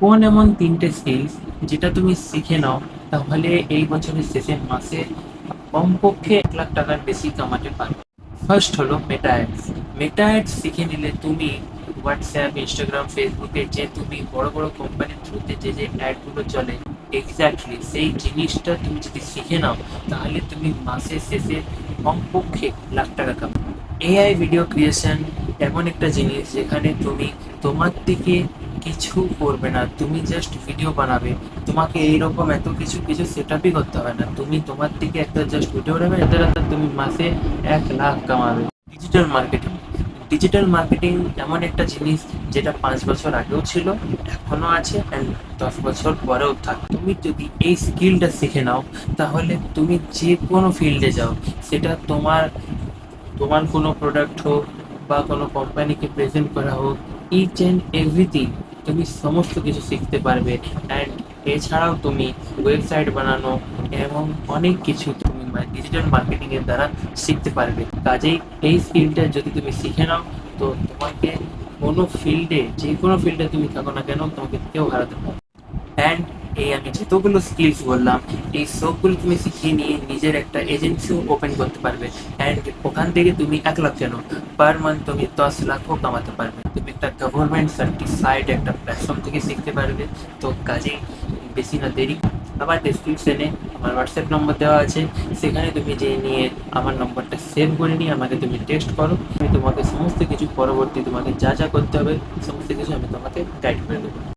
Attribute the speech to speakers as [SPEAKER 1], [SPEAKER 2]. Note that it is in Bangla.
[SPEAKER 1] কোন এমন তিনটে স্কিলস যেটা তুমি শিখে নাও, তাহলে এই বছরের শেষে মাসে কমপক্ষে 1 লাখ টাকার বেশি কামাতে পারবে? ফার্স্ট হলো মেটা অ্যাডস। মেটা অ্যাডস শিখে নিলে তুমি হোয়াটসঅ্যাপ, ইনস্টাগ্রাম, ফেসবুকে যে তুমি বড় বড় কোম্পানির থ্রুতে যে যে অ্যাডগুলো চলে, এক্স্যাক্টলি সেই জিনিসটা তুমি যদি শিখে নাও, তাহলে তুমি মাসের শেষে কমপক্ষে 1 লাখ টাকা কামাবে। এআই ভিডিও ক্রিয়েশন এমন একটা জিনিস যেখানে তুমি তোমার থেকে কিছু করবে না, তুমি জাস্ট ভিডিও বানাবে। তোমাকে এইরকম এত কিছু কিছু সেট আপই করতে হবে না, তুমি তোমার থেকে একটা জাস্ট ভিডিও বানাবে, এতে তুমি মাসে 1 লাখ কামাবে। Digital marketing. ডিজিটাল মার্কেটিং এমন একটা জিনিস যেটা 5 বছর আগেও ছিল, এখনো আছে, অ্যান্ড 10 বছর পরেও থাকবে। তুমি যদি এই স্কিলটা শিখে নাও, তাহলে তুমি যে কোনো ফিল্ডে যাও, সেটা তোমার তোমার কোনো প্রোডাক্ট হোক বা কোনো কোম্পানিকে প্রেজেন্ট করা হোক, ইচ অ্যান্ড এভরিথিং তুমি সমস্ত কিছু শিখতে পারবে। অ্যান্ড এছাড়াও তুমি ওয়েবসাইট বানানো এবং অনেক কিছু তুমি ডিজিটাল মার্কেটিংয়ের দ্বারা শিখতে পারবে। কাজেই এই স্কিলটা যদি তুমি শিখে নাও, তো তোমাকে কোনো ফিল্ডে, যে কোনো ফিল্ডে তুমি থাকো না কেন, তোমাকে কেউ হারাতে পারবে। অ্যান্ড এই আমি যতগুলো স্কিলস বললাম, এই সবগুলো তুমি শিখিয়ে নিয়ে নিজের একটা এজেন্সিও ওপেন করতে পারবে। অ্যান্ড ওখান থেকে তুমি 1 লাখ কেন, পার মান্থ তুমি 10 লাখও কামাতে পারবে। তুমি একটা গভর্নমেন্ট সার্টিফাইড একটা প্ল্যাটফর্ম থেকে শিখতে পারবে। তো কাজেই বেশি না দেরি, আমার ডেসক্রিপশনে আমার হোয়াটসঅ্যাপ নম্বর দেওয়া আছে, সেখানে তুমি যেয়ে নিয়ে আমার নম্বরটা সেভ করে নিয়ে আমাকে তুমি টেক্সট করো। আমি তোমাকে সমস্ত কিছু পরবর্তী তোমাকে যা যা করতে হবে সমস্ত কিছু আমি তোমাকে গাইড করে দেবো।